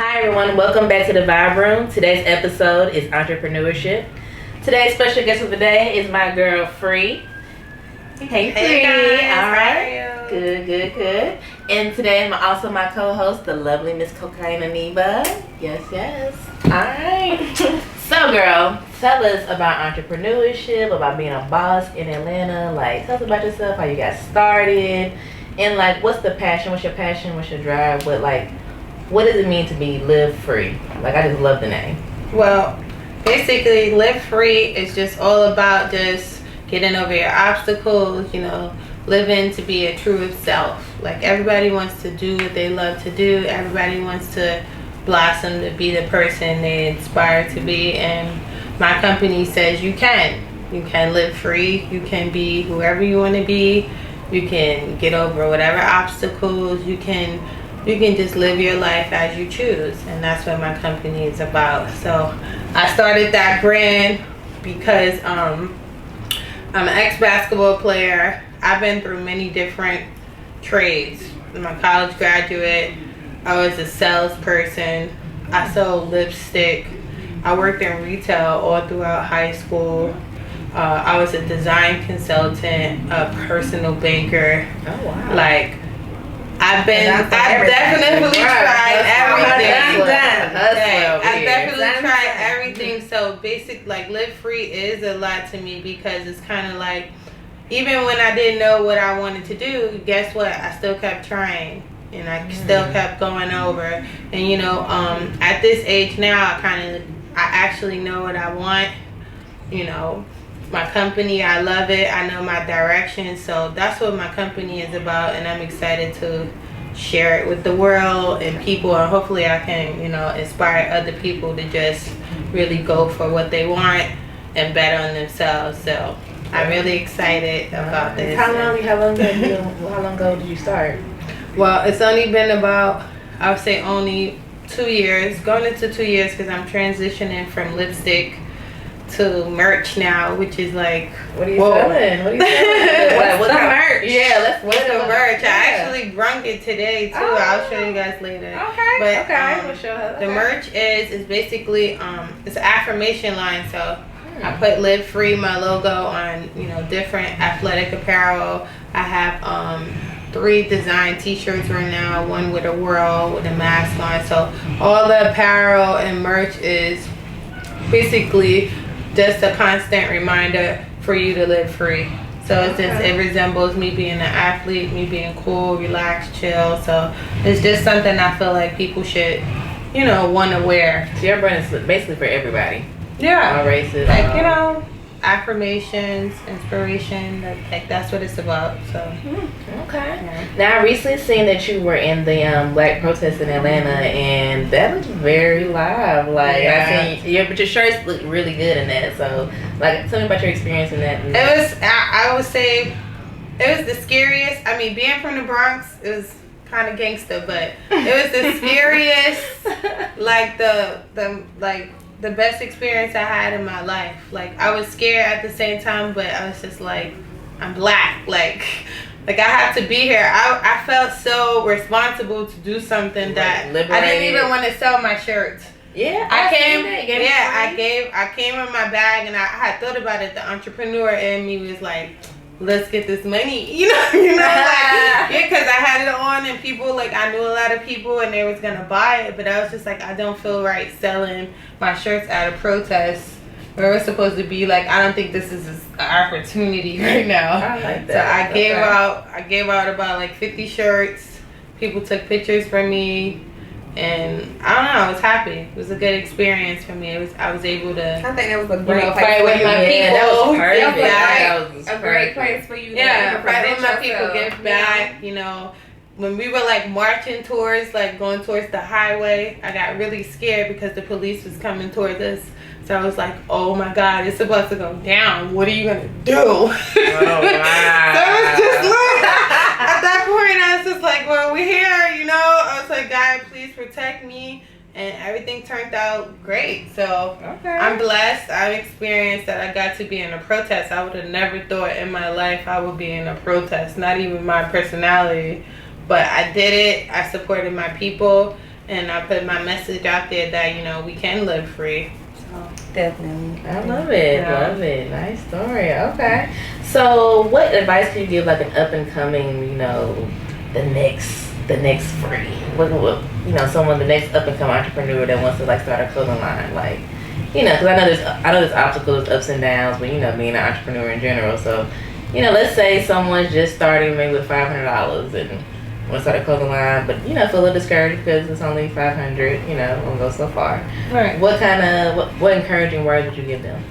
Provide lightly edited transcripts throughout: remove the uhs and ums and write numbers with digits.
Hi everyone, welcome back to the Vibe Room. Today's episode is Entrepreneurship. Today's special guest of the day is my girl Free. Hey Free. Guys, all right. how are you? Good. And today I'm also my co-host, the lovely Miss Cocaine Aniba. Yes. All right. So girl, tell us about entrepreneurship, about being a boss in Atlanta. Like, tell us about yourself, how you got started, and like, what's the passion? What's your passion? What's your drive? What does it mean to be live free? Like, I just love the name. Well, basically, live free is just all about just getting over your obstacles, living to be a true self. Like, everybody wants to do what they love to do. Everybody wants to blossom to be the person they inspire to be. And my company says you can. You can live free. You can be whoever you want to be. You can get over whatever obstacles. You can just live your life as you choose, and that's what my company is about. So I started that brand because I'm an ex-basketball player. I've been through many different trades. I'm a college graduate. I was a salesperson. I sold lipstick. I worked in retail all throughout high school. I was a design consultant, a personal banker. Oh wow. Like, I've definitely tried everything. I've definitely tried everything. So basic, like, live free is a lot to me because it's kind of like, even when I didn't know what I wanted to do, guess what? I still kept trying and I still kept going over. And at this age now, I actually know what I want. My company, I love it. I know my direction. So that's what my company is about, and I'm excited to share it with the world and people, and hopefully I can, inspire other people to just really go for what they want and bet on themselves. So I'm really excited about this. How long ago did you start? Well, it's only been about, I would say only 2 years, going into 2 years, because I'm transitioning from lipstick to merch now, which is like, what are you selling? What's the merch? Yeah, what's the merch? I actually brung it today too. I'll show you guys later. Okay. The merch is basically it's an affirmation line. So I put live free, my logo, on different athletic apparel. I have 3 design t-shirts right now, one with a whirl with a mask on. So all the apparel and merch is basically just a constant reminder for you to live free. So it resembles me being an athlete, me being cool, relaxed, chill. So it's just something I feel like people should, want to wear. So your brand is basically for everybody. Yeah. All races. Like, affirmations, inspiration, that's what it's about. So okay. Yeah. Now I recently seen that you were in the black protest in Atlanta, and that looked very live. Like, I seen but your shirts look really good in that. So like, tell me about your experience in that. It was, I would say, it was the scariest. I mean, being from the Bronx, it was kind of gangster, but it was the scariest, like the best experience I had in my life. Like, I was scared at the same time, but I was just like, I'm black. Like I have to be here. I felt so responsible to do something that I didn't even want to sell my shirts. Yeah, I came in my bag, and I had thought about it. The entrepreneur in me was like, let's get this money, because I had it on, and people, like, I knew a lot of people, and they was gonna buy it, but I was just like, I don't feel right selling my shirts at a protest where we're supposed to be. Like, I don't think this is an opportunity right now. I like that. So I gave out about like 50 shirts. People took pictures from me. And I don't know, I was happy. It was a good experience for me. I was able to. I think that was a great fight with my people. That was a great place for you. Fight with my people, give back. When we were like marching towards, like going towards the highway, I got really scared because the police was coming towards us. So I was like, oh my God, it's supposed to go down. What are you gonna do? Oh wow. So it was just like, at that point, I was just like, well, we're here, I was like, God, please protect me. And everything turned out great. So I'm blessed. I've experienced that. I got to be in a protest. I would have never thought in my life I would be in a protest. Not even my personality. But I did it. I supported my people. and I put my message out there that, you know, we can live free. So Definitely. I love it. Yeah. Love it. Nice story. Okay. So, what advice can you give like an up and coming, you know, the next free? What you know, someone the next up and coming entrepreneur that wants to like start a clothing line, like, you know, because I know there's obstacles, ups and downs, but you know, being an entrepreneur in general. So, you know, let's say someone's just starting maybe with $500 and want to start a clothing line, but you know, feel a little discouraged because it's only $500. You know, won't go so far. right. What encouraging words would you give them?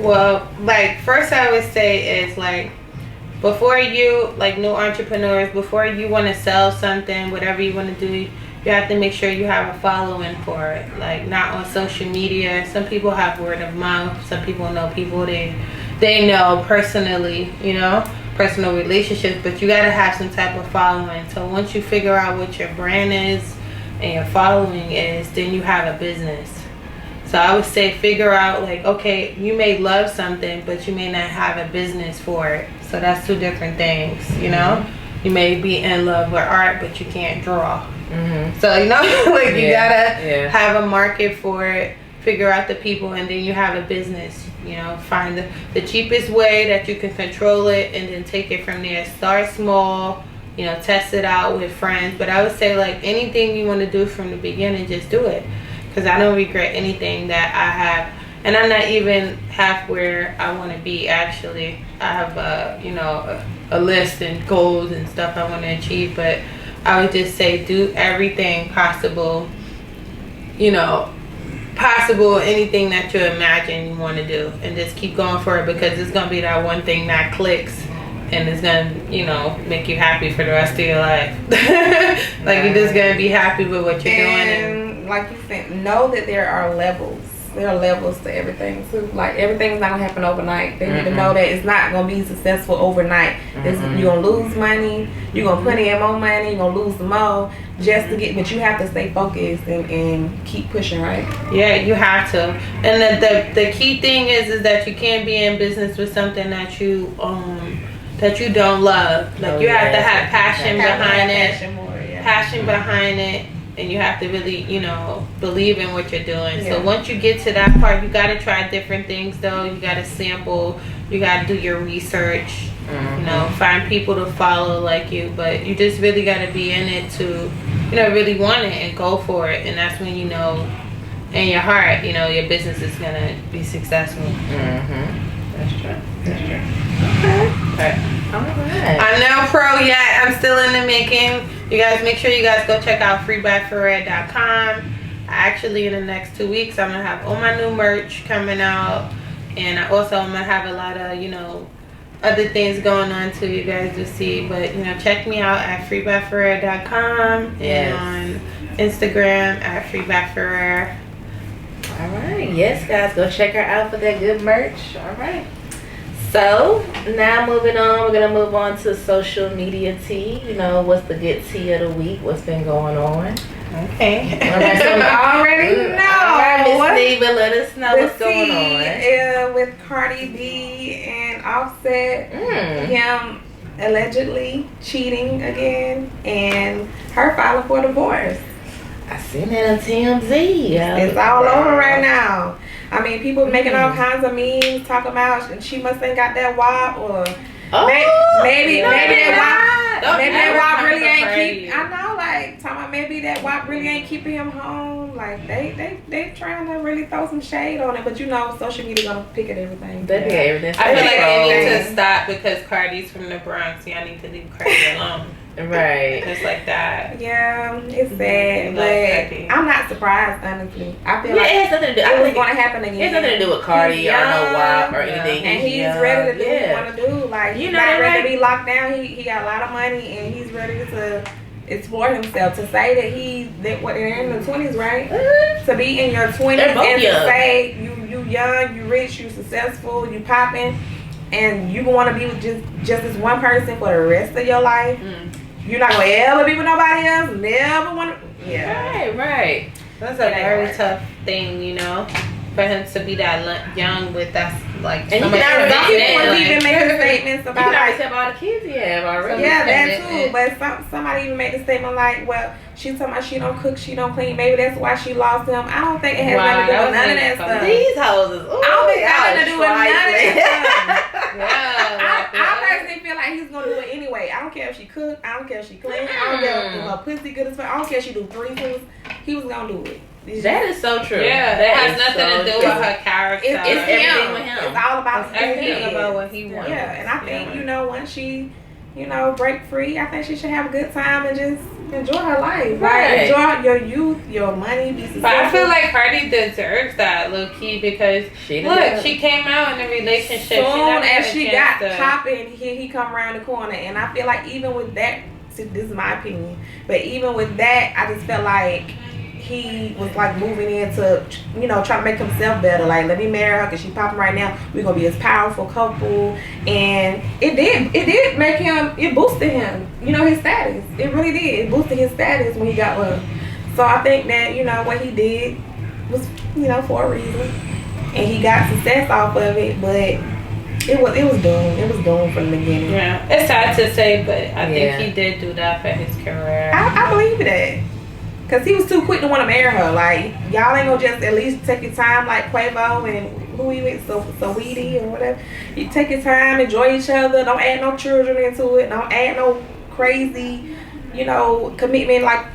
Well, like, first I would say is like, before you, like new entrepreneurs, before you want to sell something, whatever you want to do, you have to make sure you have a following for it. Like, not on social media. Some people have word of mouth. Some people know people they know personally, you know, personal relationships. But you got to have some type of following. So once you figure out what your brand is and your following is, then you have a business. So I would say figure out, like, okay, you may love something, but you may not have a business for it. So that's two different things, you know? You may be in love with art, but you can't draw. Mm-hmm. So, you know, like, you gotta Yeah. have a market for it, figure out the people, and then you have a business. You know, find the cheapest way that you can control it, and then take it from there. Start small, you know, test it out with friends. But I would say, like, anything you want to do from the beginning, just do it. Because I don't regret anything that I have. And I'm not even half where I want to be, actually. I have, you know, a list and goals and stuff I want to achieve. But I would just say do everything possible, you know, anything that you imagine you want to do. And just keep going for it, because it's going to be that one thing that clicks. And it's going to, you know, make you happy for the rest of your life. Like, you're just going to be happy with what you're doing. And like you said, know that there are levels. There are levels to everything too. Like, everything's not gonna happen overnight. They need to know that it's not gonna be successful overnight. You're gonna lose money. You're gonna put in more money. You're gonna lose some more just to get. But you have to stay focused and keep pushing, right? Yeah, you have to. And the key thing is that you can't be in business with something that you don't love. Like, you have to have passion behind it. Passion behind it. And you have to really, you know, believe in what you're doing. Yeah. So once you get to that part, you got to try different things, though. You got to sample. You got to do your research. You know, find people to follow like you. But you just really got to be in it to, you know, really want it and go for it. And that's when, you know, in your heart, you know, your business is going to be successful. That's true. Okay. All right. I'm not pro yet. I'm still in the making. You guys, make sure you guys go check out freebyferrer.com. Actually, in the next 2 weeks, I'm going to have all my new merch coming out. And I also am going to have a lot of, you know, other things going on too, you guys will see. But, you know, check me out at freebyferrer.com. Yes. And on Instagram at freebyferrer. All right. Yes, guys, go check her out for that good merch. All right. So now moving on, we're gonna move on to social media tea. You know, what's the good tea of the week? What's been going on? Okay. All right, so I already know. All right, Miss Neva, let us know The what's going on. with Cardi B and Offset, him allegedly cheating again, and her filing for divorce. I seen that on TMZ. It's all over right now. I mean, people making all kinds of memes talking about she must ain't got that wop, or maybe that wop really ain't keep. I know, like talking about maybe that wop really ain't keeping him home. Like they trying to really throw some shade on it, but you know, social media gonna pick at everything. Everything. I feel like they need to stop because Cardi's from the Bronx. Y'all need to leave Cardi alone. Right. Just like that. Yeah, it's sad, but I'm not surprised, honestly. I feel like it has nothing to do. it was going to happen again. It has nothing to do with Cardi or no WAP or anything. And he's ready to do what he want to do. Like, he's not ready to be locked down. He got a lot of money, and he's ready to explore himself. To say that they're in the 20s, right? To be in your 20s and to say you young, you rich, you successful, you popping, and you want to be with just this one person for the rest of your life. You're not gonna ever be with nobody else. Never want to. Yeah. Right. That's a very tough thing, you know, for for him to be that young with that, like, and so you can much was even making statements you about can already like, tell all the kids he have already. yeah, that too. But somebody even made a statement like, well, she's talking about she don't cook, she don't clean. Maybe that's why she lost him. I don't think it has nothing to do with none of that stuff. These hoes is, I don't think it has nothing to do with none of that stuff. Yeah. I personally feel like he's gonna do it anyway. I don't care if she cook. I don't care if she clean. I don't care if her pussy good as fuck. I don't care if she do 3 things. He was gonna do it. That is so true. Yeah, that has nothing to do with her character. It's everything with him. It's all about everything about what he wants. Yeah, and I think once she, break free, I think she should have a good time and just enjoy her life. Right. Enjoy your youth, your money, be successful. But I feel like Cardi deserves that, low key, because she came out in a relationship. Soon as she got popping, he come around the corner, and I feel like even with that, this is my opinion, but even with that, I just felt like he was like moving into, trying to make himself better. Like, let me marry her because she's popping right now. We're gonna be this powerful couple, and it did make him. It boosted him. His status. It really did. It boosted his status when he got love. So I think that what he did was for a reason, and he got success off of it. But it was doomed. It was doomed from the beginning. Yeah, it's sad to say, but I think he did do that for his career. I believe that. Cause he was too quick to want to marry her. Like, y'all ain't gonna just at least take your time, like Quavo and who he with, Saweetie or whatever. You take your time, enjoy each other. Don't add no children into it. Don't add no crazy, commitment like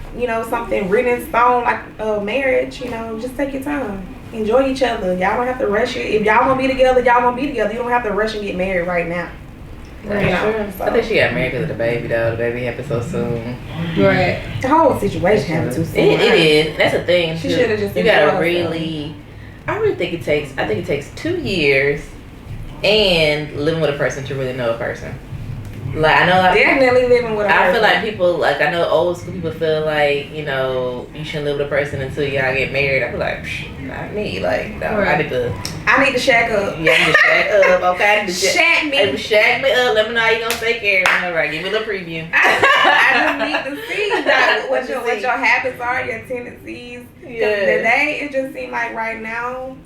something written in stone like marriage. Just take your time, enjoy each other. Y'all don't have to rush it. If y'all gonna be together, y'all gonna be together. You don't have to rush and get married right now. Right. So. I think she got married because of the baby, though. The baby happened so soon. Right. The whole situation happened too soon. It is. That's the thing. She should have just. You gotta really. I really think it takes. I think it takes 2 years and living with a person to really know a person. Like, I know, definitely living with a person. I feel like people, like, I know old school people feel like, you shouldn't live with a person until y'all get married. I feel like, not me. Like, no, I need to shack up. Yeah, I need to shack up, okay? Shack me. Shack me up. Let me know how you gonna take care of me. All right, give me a little preview. I just need to see what your habits are, your tendencies. Yeah. Today, it just seems like right now,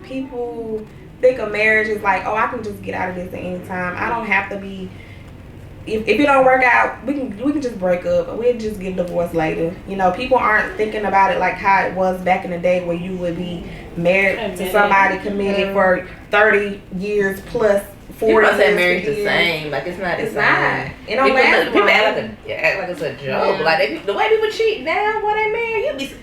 people think of marriage as like, oh, I can just get out of this at any time. I don't have to be. If it don't work out, we can just break up. We'll just get divorced later. People aren't thinking about it like how it was back in the day where you would be married to somebody committed for 30 years plus 40 years. People say marriage the same. Like, it's not the same. Not. It don't last people act like it's a joke. Yeah. Like, the way people cheat now when they married, you be...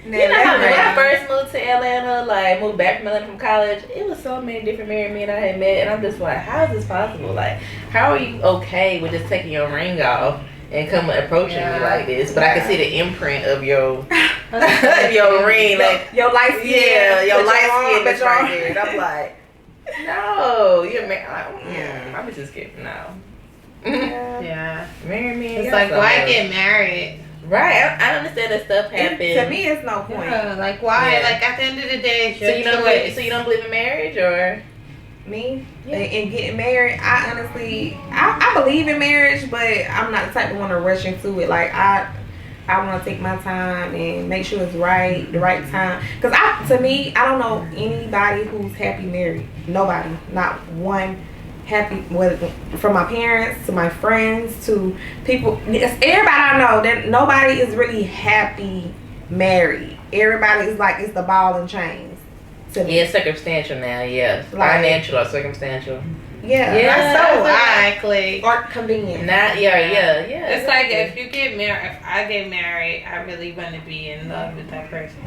When I first moved to Atlanta, like moved back from Atlanta from college, it was so many different married men I had met, and I'm just like, how is this possible? Like, how are you okay with just taking your ring off and approaching me like this? But I can see the imprint of your ring, like your light skin. Yeah, your light skin that's right there. And I'm like, no, you're married. I'm just kidding. No. Yeah. Married men. It's like, why get married? Right, I understand that stuff happens. To me, it's no point. Yeah, like, why? Yeah. Like, at the end of the day, it's your choice. So you don't believe in marriage, or me? Yeah. And getting married, I honestly, I believe in marriage, but I'm not the type to want to rush into it. Like, I want to take my time and make sure it's right, the right time. Because to me, I don't know anybody who's happy married. Nobody, not one. Happy, from my parents to my friends to people, everybody I know, that nobody is really happy married. Everybody is like, it's the ball and chains to me. Yeah, circumstantial now. Yeah, like, financial or circumstantial. Yeah, that's so likely or convenient. Not yeah. It's like, if you get married, if I get married, I really want to be in love with that person.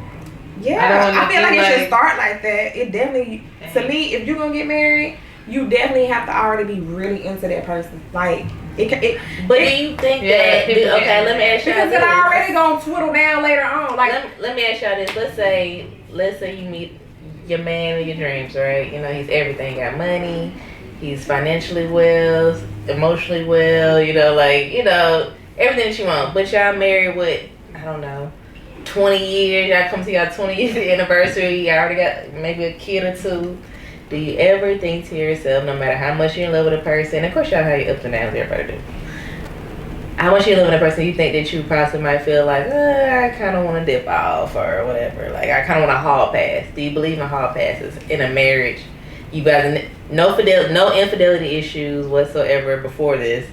Yeah, I feel like it should start like that. It definitely, to me, if you're gonna get married, you definitely have to already be really into that person. Like, but do you think that? Okay, let me ask you. Because it already gonna twiddle down later on. Like, let me ask y'all this. Let's say you meet your man of your dreams, right? He's everything. Got money. He's financially well, emotionally well. Everything that you want. But y'all married with, I don't know, 20 years. Y'all come to y'all 20 years anniversary. Y'all already got maybe a kid or two. Do you ever think to yourself, no matter how much you're in love with a person, of course y'all have your ups and downs, everybody do. how much you live with a person you think that you possibly might feel like, I kind of want to dip off or whatever. Like, I kind of want a hall pass. Do you believe in hall passes in a marriage? You guys, no infidelity issues whatsoever before this.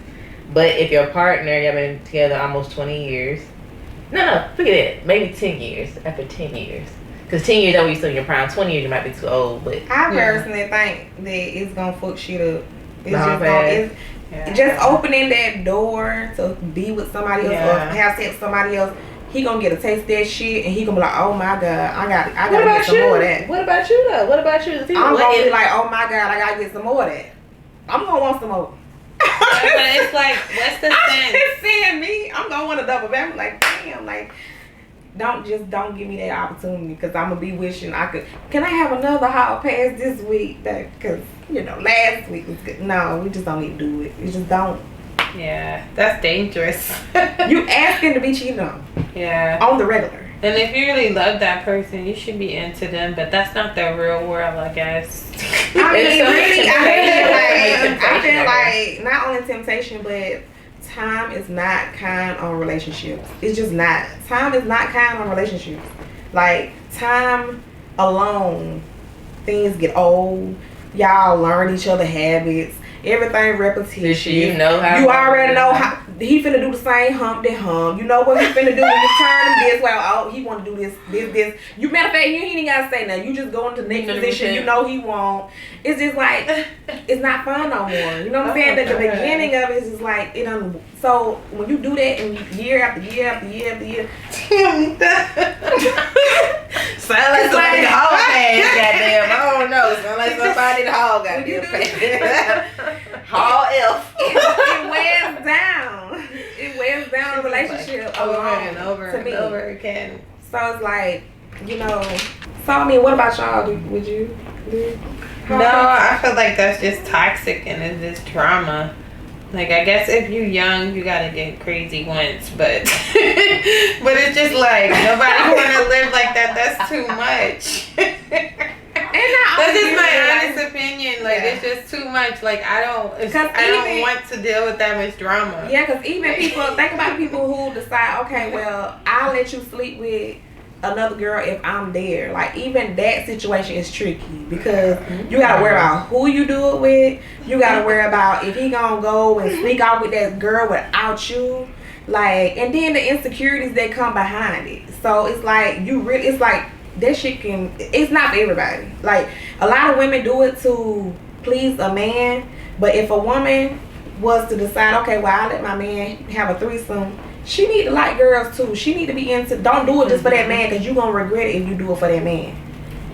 But if your partner, y'all been together almost 20 years. No, forget it. Maybe 10 years. After 10 years. Because 10 years, that when you're still in your prime. 20 years, you might be too old. But I personally think that it's going to fuck shit up. It's just opening that door to be with somebody else or have sex with somebody else. He gonna get a taste of that shit, and he gonna be like, "Oh my god, I gotta get some more of that." What about you though? What about you? I'm gonna be like, "Oh my god, I gotta get some more of that." I'm gonna want some more. But it's like, what's the sense? Just seeing me, I'm gonna want to double back. I'm like, damn, like, don't give me that opportunity, because I'm gonna be wishing I could. Can I have another hall pass this week? Because last week was good. No, we just don't need to do it. We just don't. Yeah, that's dangerous. You asking to be cheated on. Yeah. On the regular. And if you really love that person, you should be into them, but that's not the real world, I guess. I mean, really, I feel like not only temptation, but time is not kind on relationships. It's just not. Time is not kind on relationships. Like, time alone, things get old. Y'all learn each other habits. Everything repetition. You know how. You already know how he finna do the same hump. You know what he finna do when you turn him this way. Oh, he wanna do this. You matter of fact, you ain't even gotta say nothing. You just go into the next position. You know he won't. It's just like it's not fun no more. You know what I'm saying? At the beginning of it is just like it. So when you do that and year after year after year after year. Sound like somebody in the hall pass, goddamn. I don't know. Sound like somebody in the hall goddamn pass. Hall F. It wears down. It wears down a relationship Over and over again. So it's like, So I mean, what about y'all? Would you? No, I feel like that's just toxic and it's just drama. Like, I guess if you're young, you gotta get crazy once, but but it's just like nobody wanna live like that. That's too much. That's just my honest opinion. Like, it's just too much. Like, I don't want to deal with that much drama. Yeah, because even people think about people who decide, okay, well, I'll let you sleep with another girl if I'm there. Like, even that situation is tricky because you gotta worry about who you do it with. You gotta worry about if he gonna go and sneak out with that girl without you. Like, and then the insecurities that come behind it. So it's like it's like that shit it's not for everybody. Like, a lot of women do it to please a man, but if a woman was to decide, okay, well, I'll let my man have a threesome, she need to like girls too. She need to be into. Don't do it just for that man, because you're gonna regret it if you do it for that man.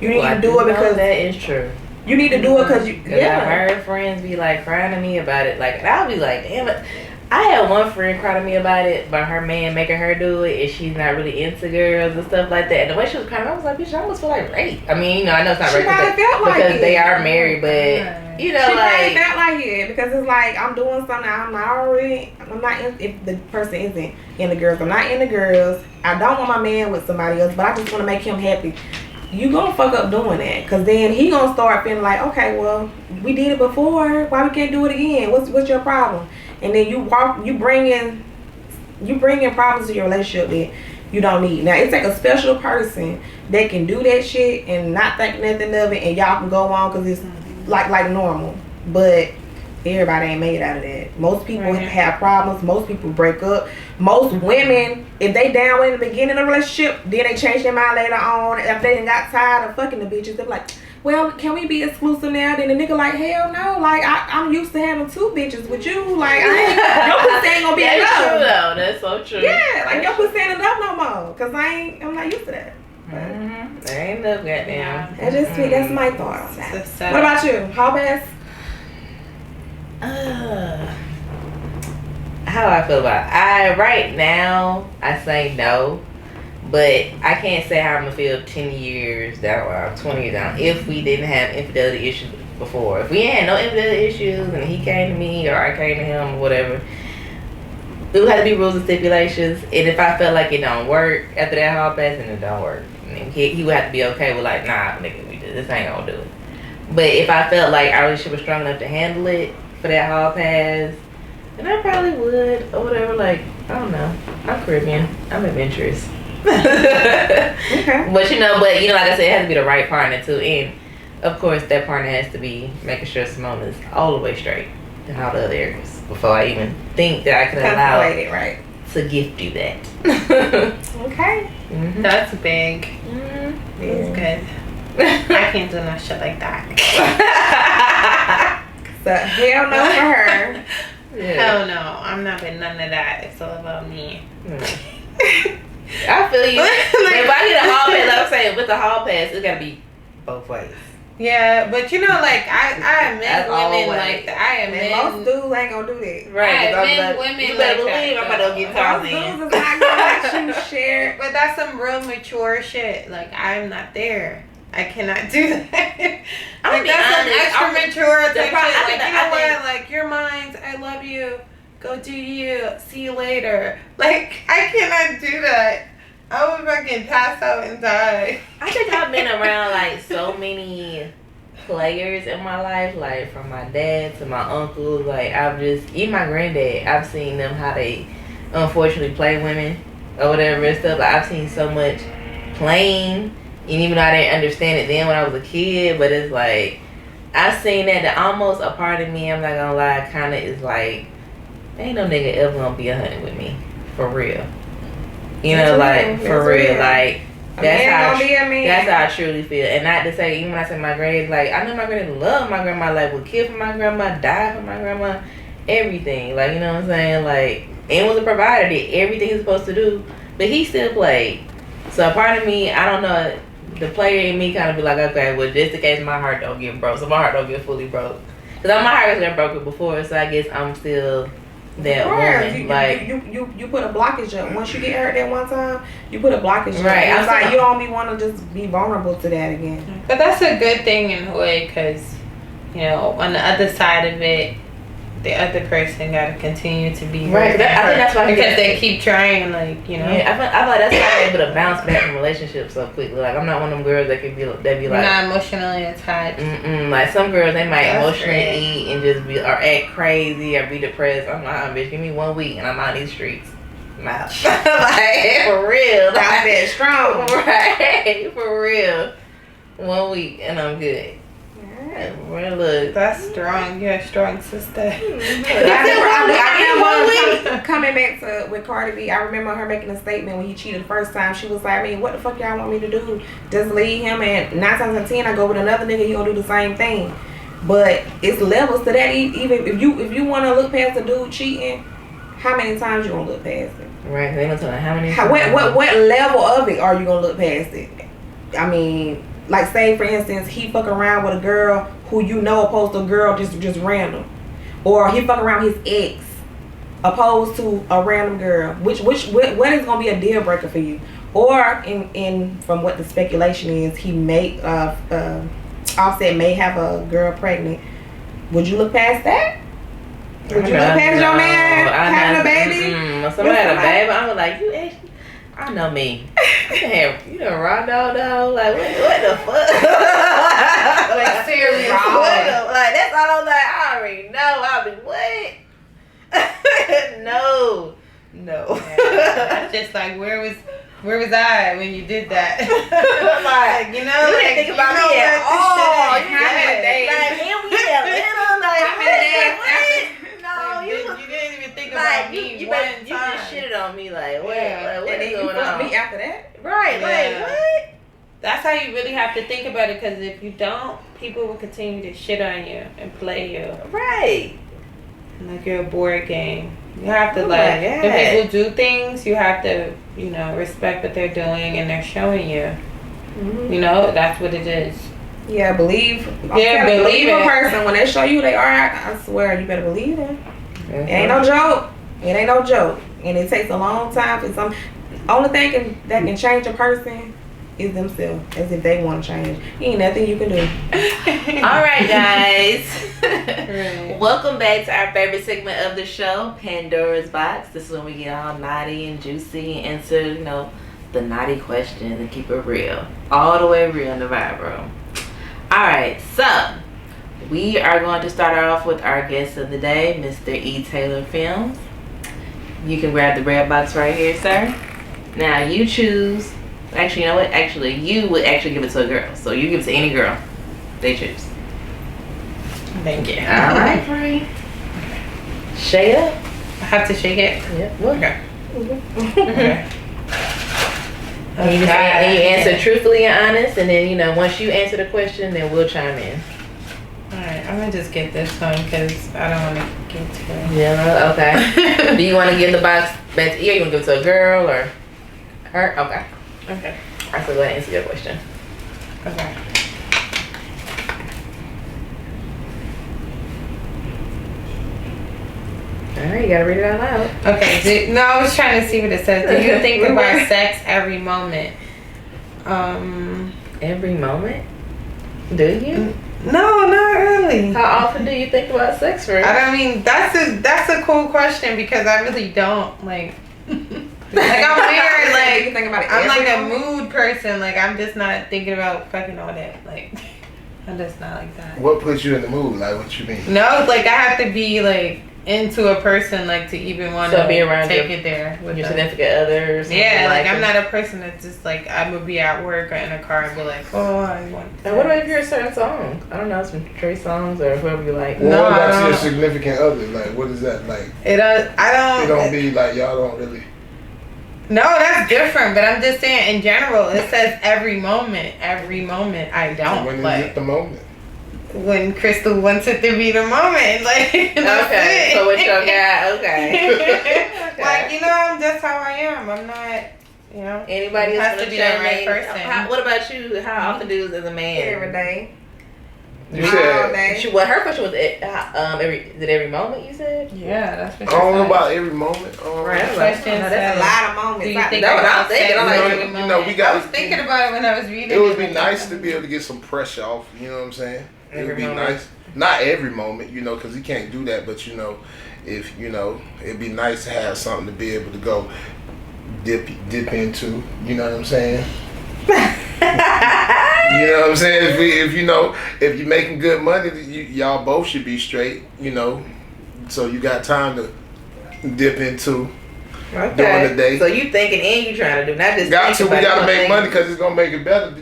You need to do it because that is true. You need to do it because you. Yeah, I heard friends be like crying to me about it. Like, I'll be like, damn it. I had one friend cry to me about it, but her man making her do it, and she's not really into girls and stuff like that. And the way she was crying, I was like, bitch, I almost feel like rape. I mean, I know it's not rape because they are married, but she probably felt like it because it's like, I'm doing something I'm not in, if the person isn't in the girls. I'm not in the girls. I don't want my man with somebody else, but I just want to make him happy. You gonna fuck up doing that, because then he gonna start feeling like, okay, well, we did it before, why we can't do it again? What's your problem? And then you bring in problems to your relationship that you don't need. Now, it's like a special person that can do that shit and not think nothing of it, and y'all can go on because it's like normal. But everybody ain't made out of that. Most people have problems. Most people break up. Most women, if they down in the beginning of the relationship, then they change their mind later on. If they done got tired of fucking the bitches, they're like, well, can we be exclusive now? Then the nigga like, hell no. Like, I'm used to having 2 bitches with you. Like, your pussy ain't gonna be enough. That's true though. That's so true. Yeah, like your pussy ain't enough no more. Because I'm not used to that. There ain't enough goddamn. That's my thought on that. What about you? How best? How I feel about it? Right now, I say no. But I can't say how I'm gonna feel 10 years down or 20 years down if we didn't have infidelity issues before. If we had no infidelity issues and he came to me or I came to him or whatever, it would have to be rules and stipulations. And if I felt like it don't work after that hall pass, then it don't work. And he would have to be okay with like, nah, nigga, this ain't gonna do it. But if I felt like our relationship was strong enough to handle it for that hall pass, And I probably would, or whatever, like, I don't know. I'm Caribbean. I'm adventurous. Okay. But like I said, it has to be the right partner too. And of course that partner has to be making sure Simone is all the way straight in all the other areas before I even think that I can allow it, right, to gift you that. Okay. Mm-hmm. That's big. Mm-hmm. It's good. I can't do no shit like that. So hell no for her. Yeah. Hell no. I'm not with none of that. It's all about me. I feel you. If I get a hall pass, like I'm saying, with the hall pass, it's gotta be both ways. Yeah, but like I admit women like that. I admit most dudes ain't gonna do that. Right. I admit women you better like believe that. I'm about to get caught in. Most dudes is not gonna let you share. But that's some real mature shit. Like I'm not there. I cannot do that. Like that's some extra mature type shit. Like you know what? Like you're mine. I love you. Go do you. See you later. Like I cannot do that. I would fucking pass out and die. I think I've been around like so many players in my life, like from my dad to my uncles. Like I've just, even my granddad, I've seen them how they unfortunately play women or whatever and stuff. Like I've seen so much playing, and even though I didn't understand it then when I was a kid, but it's like I've seen that almost a part of me, I'm not gonna lie, kind of is like, ain't no nigga ever gonna be 100 with me for real. You know, like for real, like that's how I truly feel. And not to say, even when I say my grandma, like I know my grandma loved my grandma, like would kill for my grandma, die for my grandma, everything. Like you know what I'm saying, like and was a provider, did everything he's supposed to do, but he still played. So a part of me, I don't know, the player in me kind of be like, okay, well just in case my heart don't get broke, so my heart don't get fully broke, because my heart has been broken before, so I guess I'm still that woman. You put a blockage up. Once you get hurt that one time, you put a blockage up. Right. It's like you don't want to just be vulnerable to that again. But that's a good thing in a way, because on the other side of it, the other person got to continue to be right. I think that's why because they keep trying, like Yeah, I feel like that's why I'm able to bounce back from relationships so quickly. Like I'm not one of them girls that be like not emotionally attached. Like some girls, they might emotionally eat and just be or act crazy or be depressed. I'm like, bitch, give me 1 week and I'm out these streets. I'm out. Like for real, like that strong, right? For real, 1 week and I'm good. Look, that's strong. You're a strong sister. I remember coming back to with Cardi B. I remember her making a statement when he cheated the first time. She was like, I mean, what the fuck y'all want me to do? Just leave him, and 9 times out of 10 I go with another nigga, he gonna do the same thing. But it's levels to that. Even if you want to look past the dude cheating, how many times you gonna look past it? Right, they gonna tell how many. What level of it are you gonna look past it? I mean, like say for instance, he fuck around with a girl who opposed to a girl just random, or he fuck around with his ex opposed to a random girl. What is gonna be a deal breaker for you? Or in from what the speculation is, he may Offset may have a girl pregnant. Would you look past that? Would you look past your man having a baby? Somebody had a baby, I was like, you actually, I know me. You done robbed all dog. Like what the fuck? Like seriously, like that's all I'm like. I already know. I'll be what? No. Yeah, just like where was I when you did that? Like you didn't think about me at all. Like him, we had little. Like you didn't even think about me you one time. You just shitted on me like what? Yeah. Like, what is going on? Me after that, right? Yeah. Like what? That's how you really have to think about it, because if you don't, people will continue to shit on you and play you. Right. Like you're a board game. You have to when people do things, you have to, respect what they're doing and they're showing you. Mm-hmm. That's what it is. Yeah, believe. Believe a person when they show you they are. I swear, you better believe it. Mm-hmm. It ain't no joke. It ain't no joke, and it takes a long time for some. Only thing that can change a person is themselves, as if they want to change. Ain't nothing you can do. All right, guys. Right. Welcome back to our favorite segment of the show, Pandora's Box. This is when we get all naughty and juicy and answer, the naughty questions and keep it real. All the way real in the vibe room. All right, so we are going to start off with our guest of the day, Mr. E. Taylor Films. You can grab the red box right here, sir. Now you choose. Actually, you know what? Actually, you would actually give it to a girl. So you give it to any girl they choose. Thank you. All right, Free. Shake it up. I have to shake it. Yep. Well, Okay. okay. And you answer truthfully and honest, and then once you answer the question, then we'll chime in. Alright, I'm gonna just get this one because I don't want to get to it. Yeah. Okay. Do you want to give the box back to you? You want to give it to a girl or her? Okay. Okay. All right, so go ahead and answer your question. Okay. All right, you gotta read it out loud. Okay. I was trying to see what it says. Do you think about sex every moment? Every moment? Do you? No, not really. How often do you think about sex, Free? I mean, that's a cool question because I really don't like. I'm weird. Like you think about it I'm like a moment? mood person. Like I'm just not thinking about fucking all that. Like I'm just not like that. What puts you in the mood? Like, what you mean? No, like I have to be like into a person like to even want to be around take it there with your them. significant others. Yeah, like I'm not a person that's just like I would be at work or in a car and be like, oh, I want. And what about if you're a certain song? I don't know, some Trey songs or whoever you like. Well, No, what I about your don't. significant other? Like, what is that like? It I don't. It don't be like y'all don't really. No, that's different. But I'm just saying in general, it says every moment. Every moment, I don't. When is like, it the moment? when Crystal wants it to be the moment. Like, that's Okay, it. so with your guy, okay. Like, that's how I am. I'm not, Anybody it else has want to be the right chime in? person. What about you? How often do you as a man? Every day. You All said. day. Her question was every moment. You said. Yeah, that's what I don't know she said. about every moment. Right. The question No, That's a says, lot of moments. do you out think there. That's what I'm about thinking. sex I'm like, every you know, moment? we got- I was thinking about it when I was reading It would be but nice that's- to be able to get some pressure off. You know what I'm saying? It Every would be moment. nice. Not every moment, because you can't do that. But if it'd be nice to have something to be able to go dip into. You know what I'm saying? You know what I'm saying? If you're making good money, y'all both should be straight. So you got time to dip into during the day. So you thinking and you trying to do, not just We thinking, but gotta you make think- money because it's gonna make it better.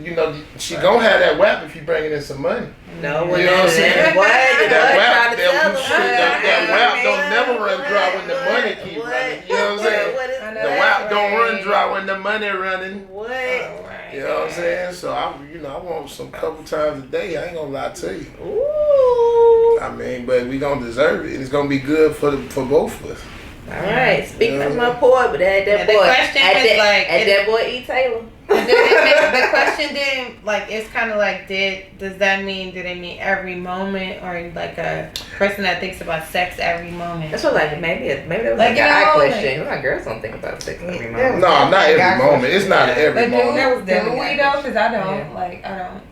She gonna have that WAP if you bringing in some money. No, You know what I'm saying? What? That WAP, Trying to tell them. that WAP don't never run dry when the money keep running. You know what I'm saying? What is I know The that's WAP don't right. run dry when the money running. What? Oh, right. You know what I'm saying? So I want some couple times a day. I ain't gonna lie to you. Ooh. I mean, but we gonna deserve it. It's gonna be good for both of us. All right. Speaking Yeah. of my boy, but that Yeah, the boy, question at was that, like- at that boy E. Taylor. The question didn't like. It's kind of like, does that mean? Did it mean every moment, or like a person that thinks about sex every moment? That's what maybe that was Like, like a guy like- question. Like girls don't think about sex every Yeah, moment. No, not every Got moment. It's not Yeah. every But moment. That was do definitely we got though? Because I don't. Yeah. Like, I don't.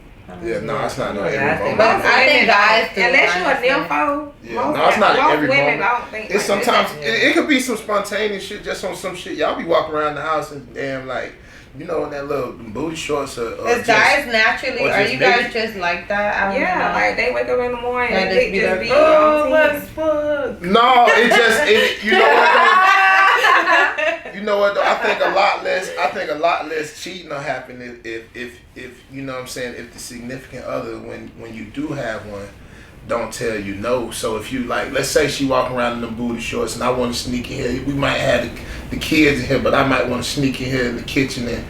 Yeah, no, it's not no Yeah, every I think moment. But I think guys do. Unless you're a honestly. nympho. Yeah, most no, it's not most every women moment. don't think It's like sometimes Yeah. it could be some spontaneous shit, just on some shit. Y'all be walking around the house and damn like, in that little booty shorts or Is guys naturally? or Are just you guys niggas. just like that? I don't Yeah, know. like they wake up in the morning Like, and just they be just like, be oh, on let's TV. fuck. No, you know what though? You know what though? I think a lot less cheating will happen if you know what I'm saying, if the significant other when you do have one don't tell you no. So if you like, let's say she walking around in them booty shorts and I want to sneak in here, we might have the kids in here, but I might want to sneak in here in the kitchen and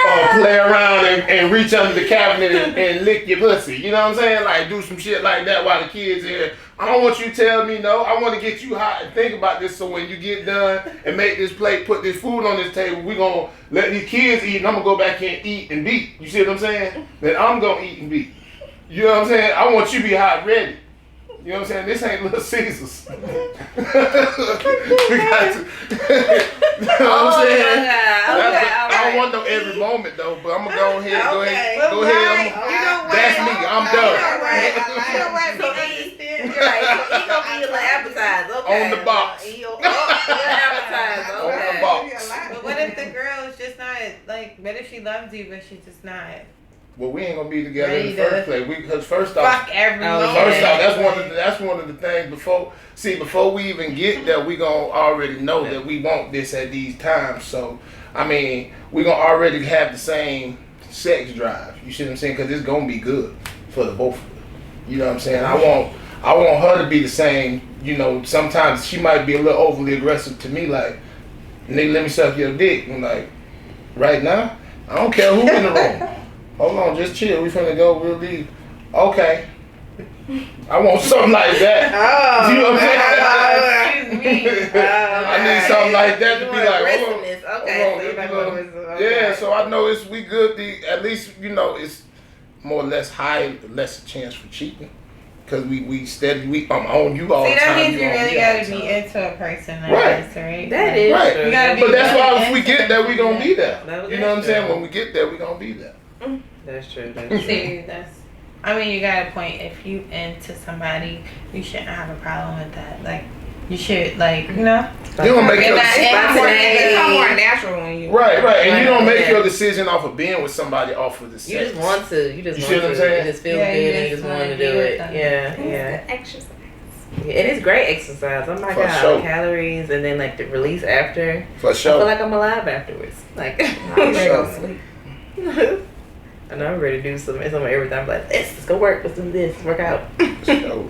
or play around and reach under the cabinet and lick your pussy. You know what I'm saying? Like do some shit like that while the kids in here. I don't want you to tell me no. I want to get you hot and think about this so when you get done and make this plate, put this food on this table, we going to let these kids eat and I'm going to go back here and eat and beat. You see what I'm saying? Then I'm going to eat and beat. You know what I'm saying? I want you to be hot ready. You know what I'm saying? This ain't Little Caesars. We got to. You know what I'm saying? I don't want no every moment though, but I'm gonna go ahead. Go ahead. That's me. I'm done. You know what? So he gonna be a little appetizer, okay? On the box. He'll appetizer, On the okay. box. But what if the girl is just not like? What if she loves you but she's just not well, we ain't gonna be together in the first place. Because first off, fuck every moment. First off, that's one of the things before we even get there, we gonna already know that we want this at these times. So, I mean, we gonna already have the same sex drive. You see what I'm saying? Because it's gonna be good for the both of us. You know what I'm saying? I want her to be the same. You know, sometimes she might be a little overly aggressive to me, like, nigga, let me suck your dick. I'm like, right now, I don't care who in the room. Hold on, just chill. We finna go. We'll leave. Okay. I want something like that. Oh, you know what I'm saying? excuse me. I need something like that to be like, hold on. Okay, Yeah, so I know we good. At least, you know, it's more or less less chance for cheating. Because we steady, I'm on you all the time. See, that means you really gotta be into a person like this, right? That is right. true. You gotta be but that's why if really we get there, we gonna be there. You know what I'm true. saying? When we get there, we gonna be there. That's true. That's true. See, I mean, you got a point. If you into somebody, you shouldn't have a problem with that. Like, you should, like, you know. You don't make your It's more natural when you. right, and you don't make your decision off of being with somebody off of the sex. You just want to. You just You want see what I'm to. saying? You just feel Yeah, good you and you just just want to wanna do do it. it. Yeah. Exercise. Yeah, it is great exercise. Oh my For god, sure. calories and then like the release after. For I sure. feel like I'm alive afterwards. Like, I'm ready to go sleep. and I'm ready to do some every time. Like, let's go work. Let's do this. Work out. Sure.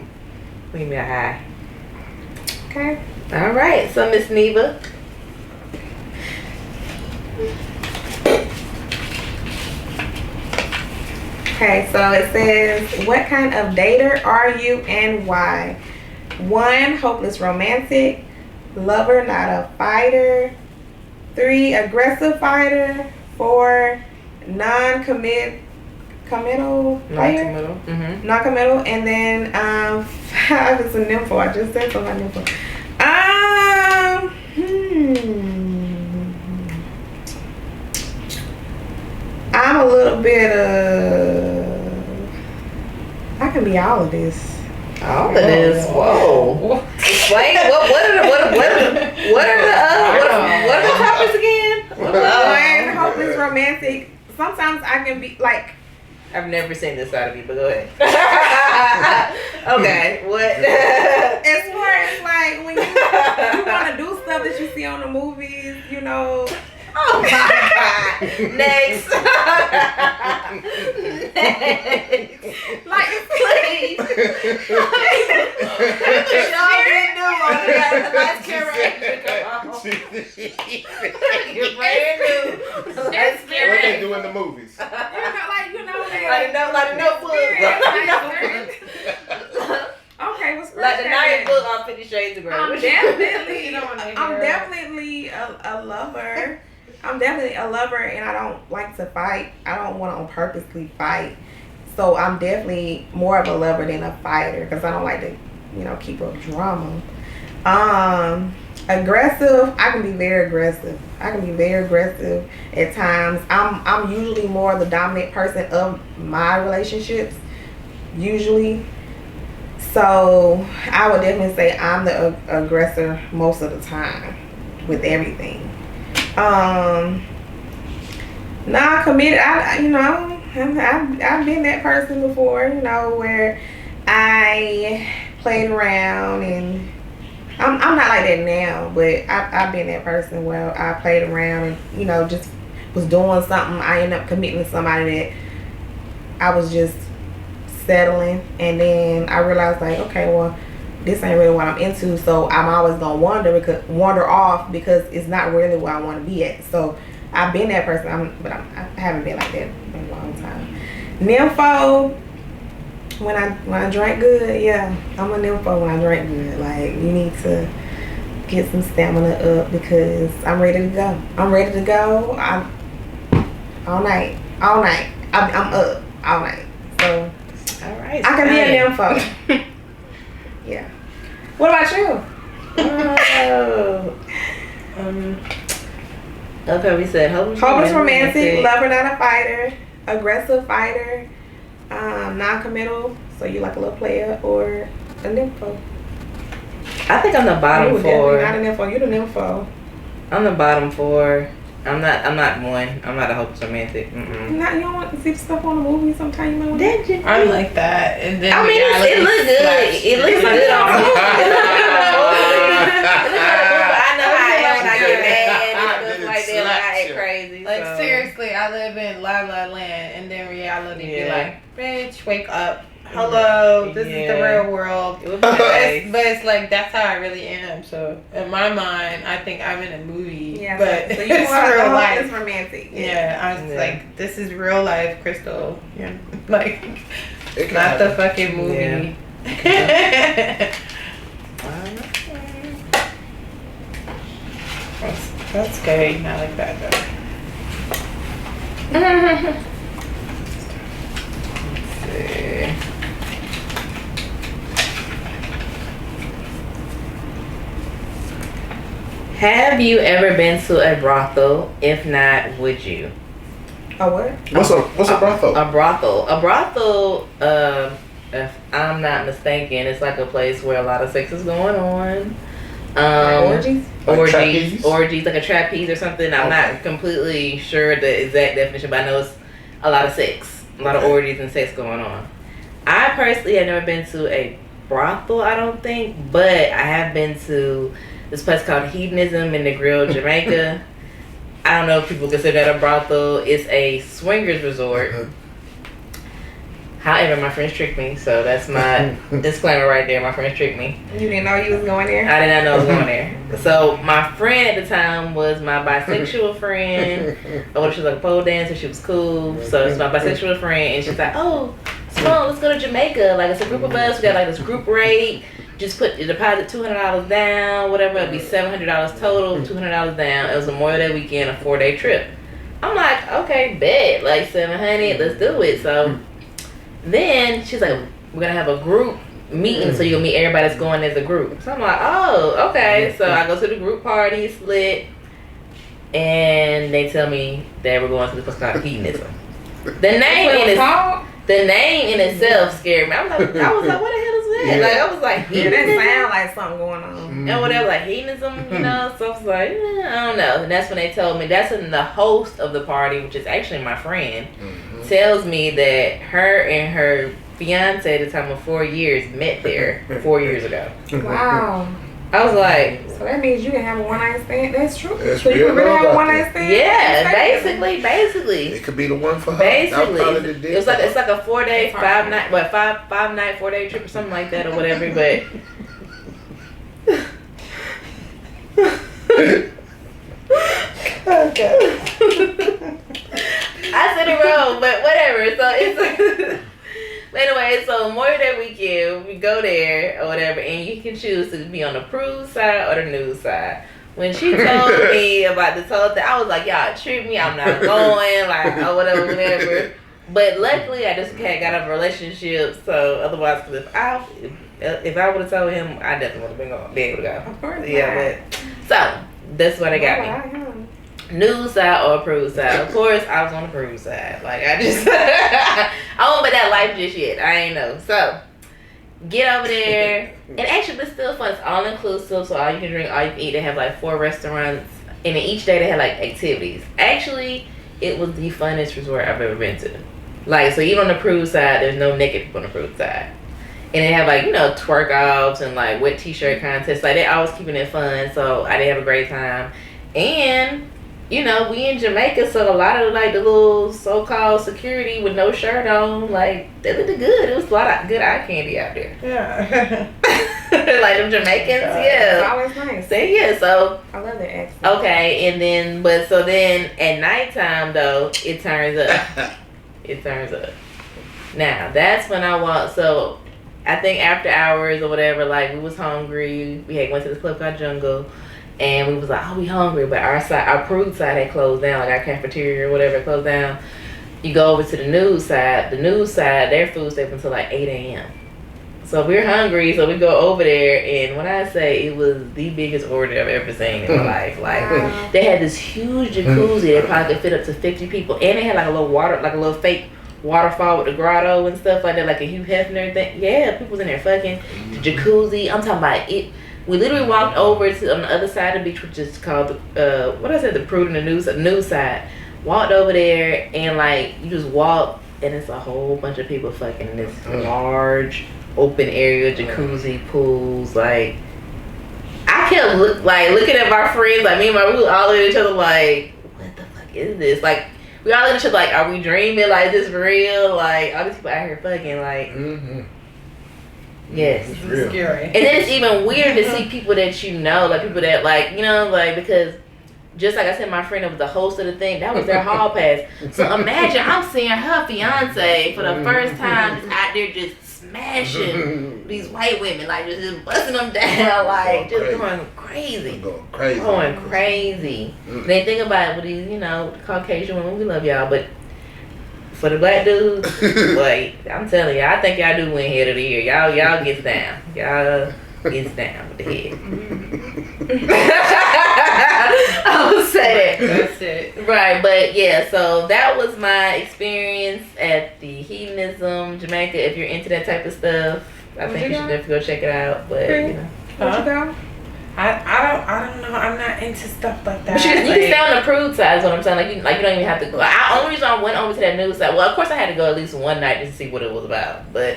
Give me a high. Okay. All right. So Miss Neva. Okay, so it says, what kind of dater are you and why? 1, hopeless romantic. Lover, not a fighter. 3, aggressive fighter. 4, non-committal player. Non-committal. Mm-hmm. Non-committal. And then 5 is a nympho. I just said something about nympho. I'm a little bit I can be all of this. All of this. Whoa. Explain. What are the topics again? One, hopeless romantic. Sometimes I can be like, I've never seen this side of you, but go ahead. Okay, what? as far as like when you want to do stuff that you see on the movies, you know. Oh my god. Next. Next. Like, Please. Y'all been new on it. Got the nice camera action. Come on. You're brand new. Nice What camera they do in the movies? like Like a notebook. Okay, what's Like the nice book on 50 Shades of Grey. I'm definitely a lover. I'm definitely a lover, and I don't like to fight. I don't want to on purposely fight. So I'm definitely more of a lover than a fighter because I don't like to, keep up drama. Aggressive. I can be very aggressive. At times. I'm usually more the dominant person of my relationships. Usually. So I would definitely say I'm the aggressor most of the time with everything. Non-committed. I've been that person before. Where I played around, and I'm not like that now. But I've been that person where I played around and just was doing something. I ended up committing to somebody that I was just settling, and then I realized like, okay, well, this ain't really what I'm into, so I'm always gonna wander off because it's not really where I want to be at. So I've been that person, but I haven't been like that in a long time. Nympho, when I drank good, yeah, I'm a nympho when I drink good. Like, you need to get some stamina up because I'm ready to go. I'm all night. I'm up all night. So. All right. I can be a nympho. Yeah. What about you? Okay, we said hopeless romantic, lover, not a fighter, aggressive fighter, non-committal, so you like a little player, or a nympho. I think I'm the bottom You four. not a nympho. You the nympho. I'm the bottom four. I'm not one. I'm not a hopeless romantic. Not, you don't want to see the stuff on the movie sometimes. You might want to. I like that. And then I mean, it looks good. It looks good on the movie. I know how I am when I get mad and stuff like that. Like I act crazy. Like so. seriously, I live in La La Land, and then reality be like, bitch, wake up. Hello, this is the real world. It would be nice. But it's like that's how I really am. So in my mind, I think I'm in a movie. Yeah, but so you it's want real the life. It's romantic. Yeah, I was like, this is real life, Crystal. Yeah, like It not the fucking movie. Yeah. That's good. I like that though. Let's see. Have you ever been to a brothel? If not, would you? A what? What's a brothel? A brothel. A brothel, if I'm not mistaken, it's like a place where a lot of sex is going on. Orgies? Like trapeze? Orgies, like a trapeze or something. I'm not completely sure the exact definition, but I know it's a lot of sex. A lot of orgies and sex going on. I personally have never been to a brothel, I don't think, but I have been to this place called Hedonism in the Grill, Jamaica. I don't know if people consider that a brothel. It's a swingers resort. However, my friends tricked me, so that's my disclaimer right there. My friends tricked me. You didn't know you was going there? I did not know I was going there. So my friend at the time was my bisexual friend. Oh, she was like a pole dancer. She was cool. So it's my bisexual friend, and she's like, "Oh, Simone, let's go to Jamaica. Like it's a group of us. We got like this group rate. Just put the deposit $200 down. Whatever, it'd be $700 total. $200 down. It was a Memorial Day weekend, a 4-day trip. I'm like, okay, bet. Like $700. Let's do it. So then she's like, we're gonna have a group meeting, so you'll meet everybody that's going as a group. So I'm like, oh, okay. So I go to the group party, split, and they tell me that we're going to this place called Hedonism. The name in itself scared me. I was like, what the hell is that? Like I was like, Yeah, that hedonism? sound like something going on. And whatever, like hedonism, you know. So I was like, I don't know. And that's when they told me. That's when the host of the party, which is actually my friend, tells me that her and her fiance at the time of 4 years met there 4 years ago. Wow. I was like, So that means you can have a one night stand. That's true. That's so you real can really love have a out one there. night stand. yeah, basically. It could be the one for her. Basically, That was probably the it's like a 4-day, It's hard. 5-night, 4-day trip or something like that or whatever. But I said it wrong, but whatever. So it's but anyway. So Memorial Day weekend, we go there or whatever, and you can choose to be on the prude side or the nude side. When she told me about this whole thing, I was like, y'all treat me, I'm not going, like, or whatever. But luckily, I just got out of a relationship, so otherwise, cause if I would have told him, I definitely would have been able to go. Of course. Yeah, but so that's what they got me. Nude side or prude side. Of course, I was on the prude side. Like I just, I won't be that life just yet. I ain't know. So get over there, and actually, it's still fun. It's all inclusive, so all you can drink, all you can eat. They have like 4 restaurants, and then each day they have like activities. Actually, it was the funnest resort I've ever been to. Like, so even on the prude side, there's no naked people on the prude side. And they have like, you know, twerk offs and like wet t-shirt contests. Like they always keeping it fun. So I did have a great time. And, you know, we in Jamaica, so a lot of like the little so-called security with no shirt on, like they looked good. It was a lot of good eye candy out there. Yeah. Like them Jamaicans, yeah. It's always nice. So yeah, so I love that accent. okay, and then so then at nighttime though, it turns up. It turns up. Now that's when I walked. So I think after hours or whatever, like we was hungry. We had went to this club called Jungle, and we was like, oh, we hungry, but our prude side had closed down, like our cafeteria or whatever closed down. You go over to the nude side. The nude side, their food stays until like 8 a.m. So we're hungry, so we go over there, and when I say it was the biggest order I've ever seen in my life, like they had this huge jacuzzi that probably could fit up to 50 people, and they had like a little water, like a little fake waterfall with the grotto and stuff like that, like a Hugh Hefner thing. Yeah, people was in there fucking. The jacuzzi, I'm talking about it. We literally walked over to on the other side of the beach, which is called the Prude and the news side. Walked over there and like you just walk and it's a whole bunch of people fucking in this large open area, jacuzzi, pools. Like I kept looking at my friends, like me and my we all look at each other like, what the fuck is this? Like we all look at each other like, are we dreaming? Like this real? Like all these people out here fucking like. Yes, it's real. Scary. And then it's even weird to see people that you know, like people that like, you know, like because just like I said, my friend that was the host of the thing, that was their hall pass. So imagine I'm seeing her fiance for the first time just out there just smashing these white women, like just busting them down, like just going crazy. Going crazy. And then think about it with these, you know, Caucasian women, we love y'all, but for the black dudes, like I'm telling you, I think y'all do win head of the year. Y'all gets down. Y'all gets down with the head. I would say that. That's it. Right, but yeah, so that was my experience at the Hedonism, Jamaica. If you're into that type of stuff, I think you should definitely go check it out. But you know. Where'd you go? I don't know. I'm not into stuff like that. But you can stay on the prude side is what I'm saying. Like you don't even have to go. Only reason I went over to that news side, well, of course I had to go at least one night just to see what it was about. But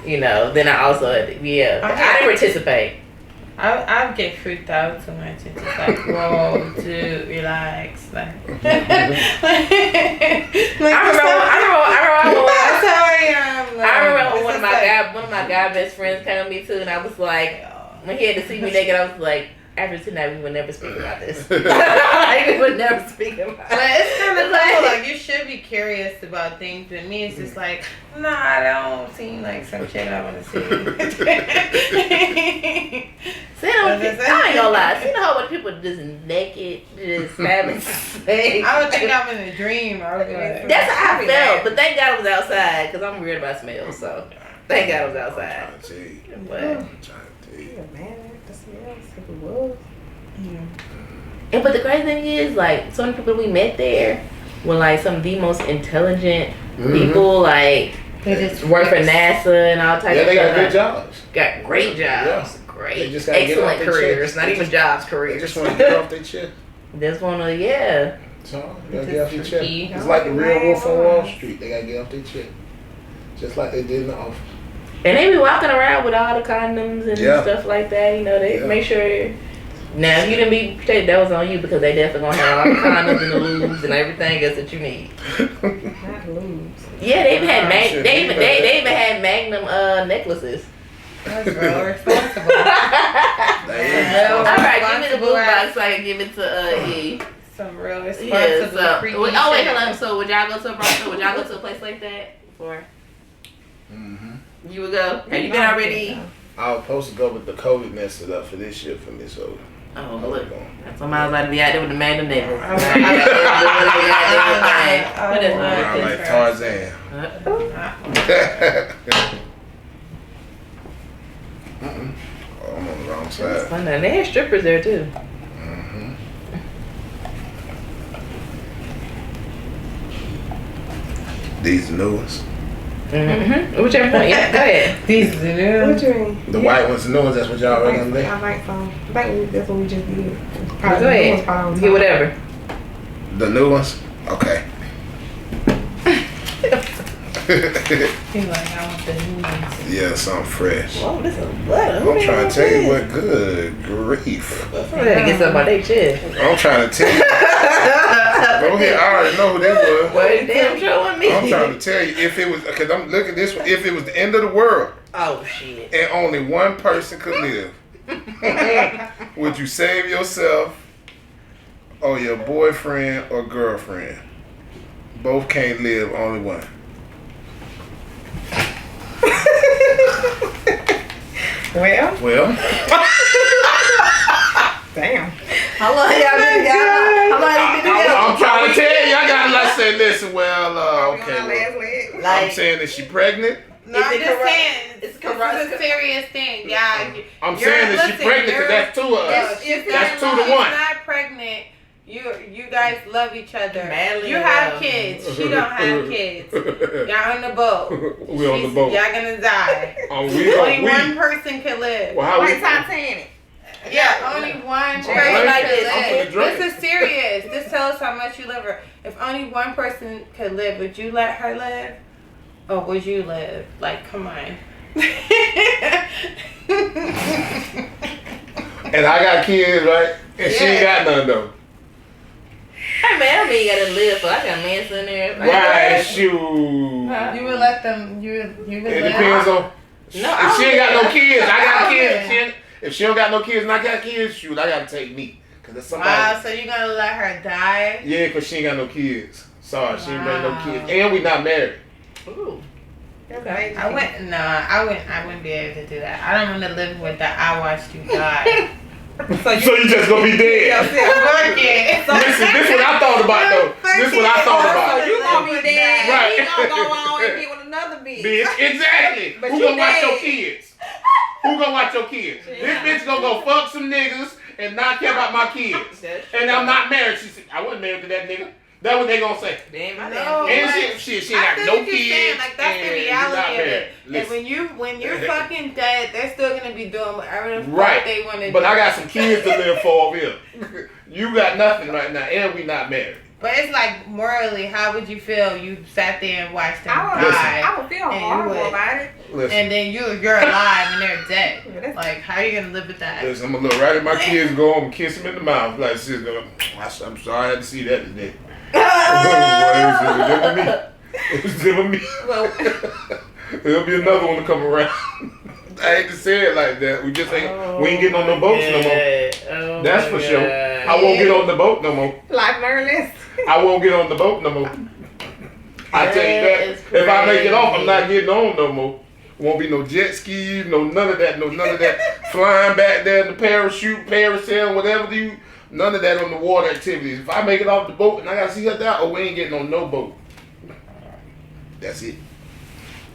you know, then I also I didn't participate. I get freaked out too much. It's just like, whoa, dude, relax. Like, I remember one of my guy best friends came with me too, and I was like, when he had to see me naked, I was like, after tonight we would never speak about this. Like, we would never speak about it. But it's kind of cool. Like you should be curious about things. But me, it's just like, nah, I don't seem like some shit I want to see. I ain't gonna lie. See the whole bunch of people just naked, just having sex. I would think I'm in a dream. I would be like, that's how I felt. But thank God it was outside because I'm weird about smells. So thank God it was outside. I'm trying to tell you. And but the crazy thing is, like, some of the people we met there were like some of the most intelligent people. Like they just work for NASA and all types of stuff. Yeah, they got good jobs. Got great jobs. Yeah. Great. Just excellent careers. Not even jobs, careers. They just want to get off their chest. Just want to, yeah. So, you gotta get off your chest. It's like the real wolf on Wall Street. They gotta get off their chest. Just like they did in the office. And they be walking around with all the condoms and stuff like that. You know, they make sure. Now, if you didn't be protected, that was on you because they definitely gonna have all the condoms and the lubes and everything else that you need. Not lubes. Yeah, they even had they even had Magnum necklaces. That's real responsible. All right, give me the blue box so I can give it to E. Some real responsible. Wait, hold on. So would y'all go to a Bronx? Would y'all go to a place like that? Or you would go? Have you been already? I was supposed to go, but the COVID messed it up for this year for me. So. Oh look, that's why I was about to be out there with the Magnum necklace. What is that? Like Tarzan. Oh, I'm on the wrong side. Fun. And they had strippers there too. These new ones. Whichever one. Yeah, go ahead. These are new. What you mean? The white ones, the new ones. That's what y'all already done. I like some. I think that's what we just did. Go ahead. Get whatever. The new ones. Okay. He's like, I want the new ones. Yeah, something fresh. Oh, this is butter. I'm trying to tell you what. Good grief. Somebody get something on their chest. I'm trying to tell you. Go ahead. I already know who that was. Wait, damn showing me. I'm trying to tell you if it was because I'm looking at this one. If it was the end of the world. Oh shit. And only one person could live. Would you save yourself or your boyfriend or girlfriend? Both can't live. Only one. Well. Damn. How long y'all been together? I'm trying to tell you. I gotta say, listen. Well, okay. Well, I'm saying, is she pregnant? No, I'm just saying, this is a serious thing. Yeah. I'm saying that she's pregnant because that's two of us. That's 2 to 1. She's not pregnant. You guys love each other. You have kids. She don't have kids. Y'all on the boat. We on the boat. Y'all gonna die. Only one person can live. Well, like Titanic. Yeah, only one Drink person like could this. live. I'm finna drink. This is serious. This tells us how much you love her. If only one person could live, would you let her live? Or would you live? Like, come on. And I got kids, right? And she ain't got none though. Hey man, I mean you gotta live for. I got men sitting there. Right, shoot. You would let them, you would It live? depends on. No, If she ain't got no kids, I got kids. Yeah. If she don't got no kids and I got kids, shoot, I gotta take me. Cause there's somebody. Wow, so you're gonna let her die? Yeah, cause she ain't got no kids. Sorry, she ain't bring no Wow. kids, and we not married. Ooh. Okay. I wouldn't be able to do that. I don't want to live with that. I watched you die. So you just gonna be dead. Fuck it. Listen, this what I thought about though. This what I thought So about. you gonna be dead. Right. He gonna go on and be with another bitch. Bitch, exactly. But Who you gonna watch your dead. kids? Who gonna watch your kids? This bitch gonna go fuck some niggas and not care about my kids. And I'm not married. She said, I wasn't married to that nigga. That's what they gonna say. Damn, my No. damn. And she ain't I got feel no what you're kids. saying, like, that's the and reality not of married. it. And Listen. when you're fucking dead, they're still gonna be doing whatever the fuck Right. they want to do. But I got some kids to live for over here. You got nothing right now, and we not married. But it's like, morally, how would you feel? You sat there and watched them I would feel and you horrible would. about it. Listen, and then you're alive and they're dead. Yeah, that's- Like, how are you gonna live with that? listen, I'm gonna look right at my kids and go home and kiss them in the mouth. Like, sis, I'm sorry I had to see that today. It was different me. There'll be another one to come around. I hate to say it like that. We just ain't. We ain't getting on no boats no more. Oh, That's for sure. I won't get on the boat no more. Life learn this. I won't get on the boat no more. I tell you that. If I make it off, I'm not getting on no more. Won't be no jet skis, no none of that, flying back there in the parachute, parasail, whatever you. None of that on the water activities. If I make it off the boat and I gotta see her down, we ain't getting on no boat. That's it.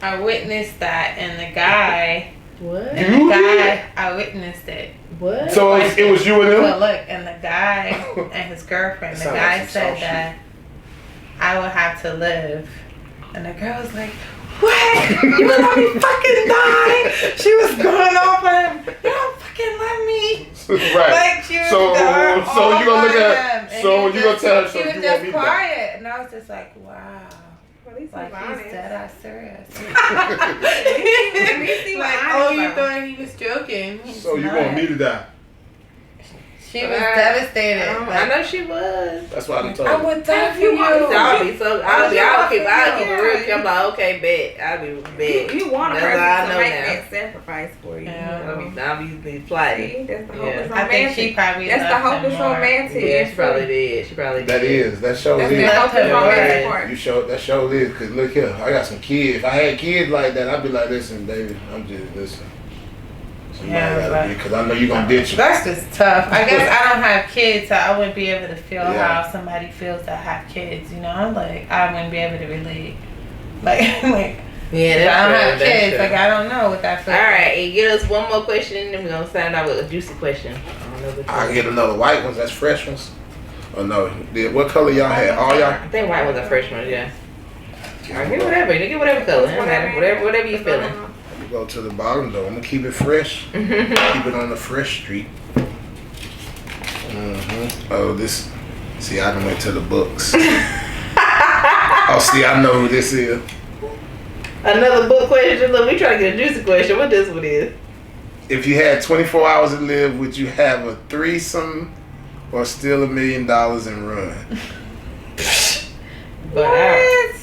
I witnessed that, and the guy, What? I witnessed it. What? So it was you and But him? look, and the guy and his girlfriend, the Sound guy like some said soft that I would have to live. And the girl was like, what? You would let me fucking die? She was going off on him. You don't fucking love me. Right. Like, she was So going you gonna look on at him. And so he you gonna just- tell her so He you was want just me to die. quiet. And I was just like, wow. At least Like, he's he's honest. dead ass serious. At least he was Like, honest oh, you about it. thought he was joking. He's So you not. want me to die? She was devastated. I know she was. That's why I told I her. would die for you. I'll be so. I'll keep it Yeah. real. I'm like, okay, bet. I'll be bet. You want a That's person all I to know make now. that sacrifice for you. Yeah. I'll be plotting. See, that's the Yeah. hopeless I think she romantic. probably That's the loved him hopeless more. romantic. Yeah, she probably did. She probably did. That is. That shows That's is. the hopeless Left her romantic more. part. You show that show is because look here, I got some kids. If I had kids like that, I'd be like, listen, baby, I'm just listen. Yeah, Because I know you're gonna ditch them. That's just tough. I guess I don't have kids, so I wouldn't be able to feel Yeah. how somebody feels that have kids. You know, I'm like, I wouldn't be able to relate. Like, Yeah, if that's I don't true, have that's kids. true. Like, I don't know what that feels. All right, and get us one more question, then we're gonna sign out with a juicy question. I don't know which I one. get another white ones. That's fresh ones. Oh no, what color y'all had? All y'all. I think white was a fresh one, yeah. All right, get whatever. Get whatever color. It don't matter. Whatever you feeling. We go to the bottom though. I'm gonna keep it fresh. Keep it on the fresh street. Oh, this. See, I done went to the books. Oh, see, I know who this is. Another book question. Look, we trying to get a juicy question. What this one is? If you had 24 hours to live, would you have a threesome or steal $1 million and run? What?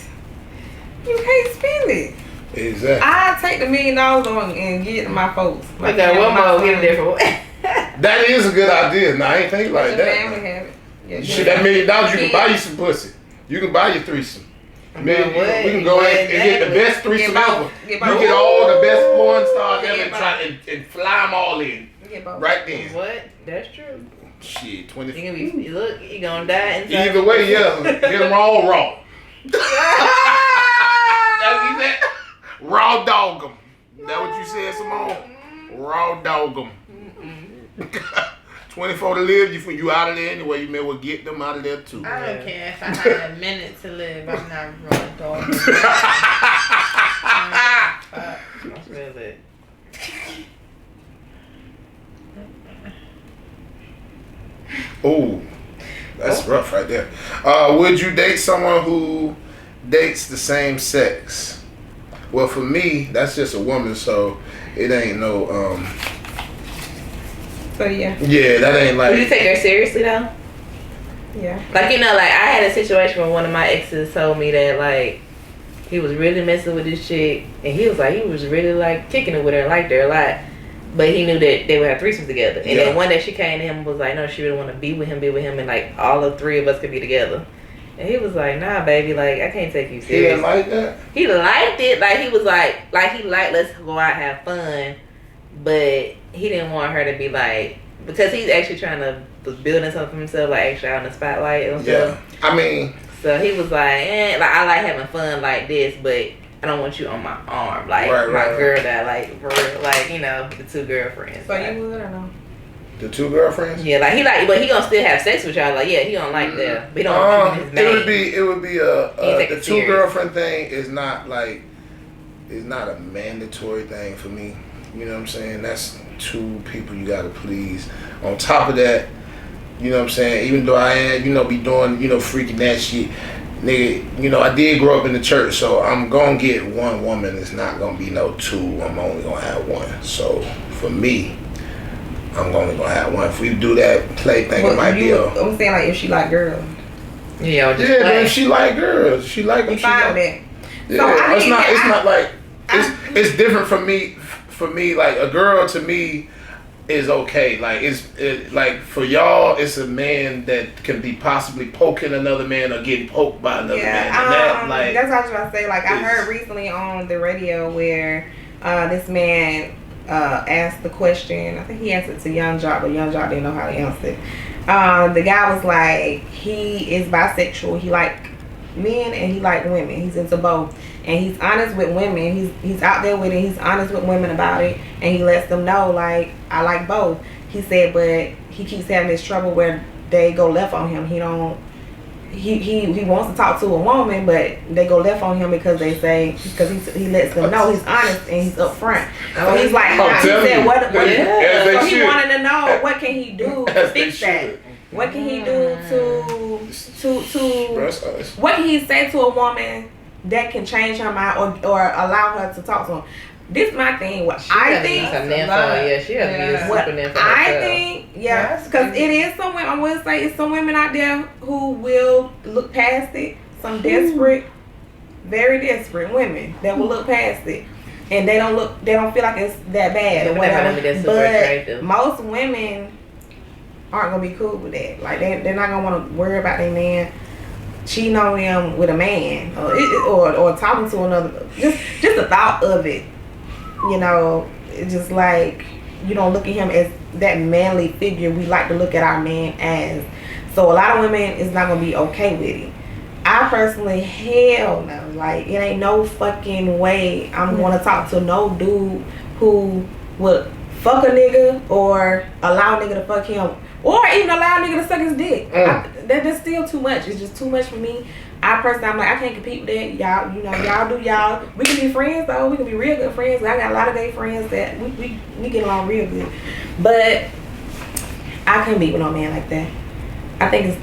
You can't spend it. Exactly. I take the $1 million on and give it to my folks. My Okay, family, one my more. Get a son. different one. That is a good idea. Now I ain't think Let like your that. family have it. Yeah, Shit, that $1 million, you can buy you some pussy. You can buy your threesome. Man, what? we can go ahead and get the best threesome ever. You get all the best porn stars ever and try and fly them all in Get both. right then. What? That's true. Shit, You 20. gonna be look. You gonna die inside. Either way, yeah, get them all raw. That's what you said. Raw dog them. That what you said, Simone? Raw dog them. 24 to live, you out of there anyway. You may well get them out of there too. I don't care if I had a minute to live. I'm not raw dog. That's really it. Oh, that's rough right there. Would you date someone who dates the same sex? Well, for me, that's just a woman, so it ain't no. So yeah. Yeah, that ain't like. Would you take her seriously though? Yeah. Like, you know, like I had a situation where one of my exes told me that like he was really messing with this chick, and he was really like kicking it with her and liked her a lot, but he knew that they would have threesomes together. And then one day she came to him and was like, no, she really want to be with him, and like all the three of us could be together. And he was like, nah, baby, like I can't take you serious. He didn't like that? He liked it. Like he was like he liked let's go out have fun, but he didn't want her to be like, because he's actually trying to was building something for himself, like actually out in the spotlight and stuff. I mean, so he was like, like I like having fun like this, but I don't want you on my arm, like my girl that like for real, like, you know, the two girlfriends. So like, you would or no? The two girlfriends? Yeah, like he like, but he gonna still have sex with y'all. Like, yeah, he don't like that. But he don't want you in his name. It would be the two girlfriend thing is not like, it's not a mandatory thing for me. You know what I'm saying? That's two people you gotta please. On top of that, you know what I'm saying? Even though I am, you know, be doing, you know, freaking that shit, nigga, you know, I did grow up in the church, so I'm gonna get one woman. It's not gonna be no two. I'm only gonna have one. So for me, I'm only gonna have one. If we do that play thing, it might be I'm saying like if she like girls. Yeah, just but if she like girls, she like them. Fine with Yeah, so it's not like it's different for me. For me, like a girl to me is okay. Like like for y'all, it's a man that can be possibly poking another man or getting poked by another man. And that's what I was about to say. Like I heard recently on the radio where this man asked the question. I think he answered to Young Jock, but Young Jock didn't know how to answer it. The guy was like, he is bisexual. He like men and he like women. He's into both. And he's honest with women. He's out there with it. He's honest with women about it. And he lets them know, like, I like both. He said, but he keeps having this trouble where they go left on him. He wants to talk to a woman, but they go left on him because they say, because he lets them know he's honest and he's upfront. So he's like, he said, so he wanted to know what can he do to fix that. What can he do to what can he say to a woman that can change her mind or allow her to talk to him? This is my thing. What I think, because it is some women. I would say it's some women out there who will look past it. Some desperate, very desperate women that will look past it, and they don't feel like it's that bad or whatever. But most women aren't gonna be cool with that. Like they're not gonna want to worry about their man cheating on them with a man or talking to another. Just the thought of it, you know, it's just like you don't look at him as that manly figure we like to look at our man as. So a lot of women is not gonna be okay with it. I personally, hell no. Like it ain't no fucking way I'm gonna talk to no dude who would fuck a nigga or allow a nigga to fuck him. Or even allow a nigga to suck his dick. That's still too much. It's just too much for me. I personally, I'm like, I can't compete with that. Y'all, you know, y'all do y'all. We can be friends though. We can be real good friends. I got a lot of gay friends that we get along real good. But I can't be with no man like that. I think it's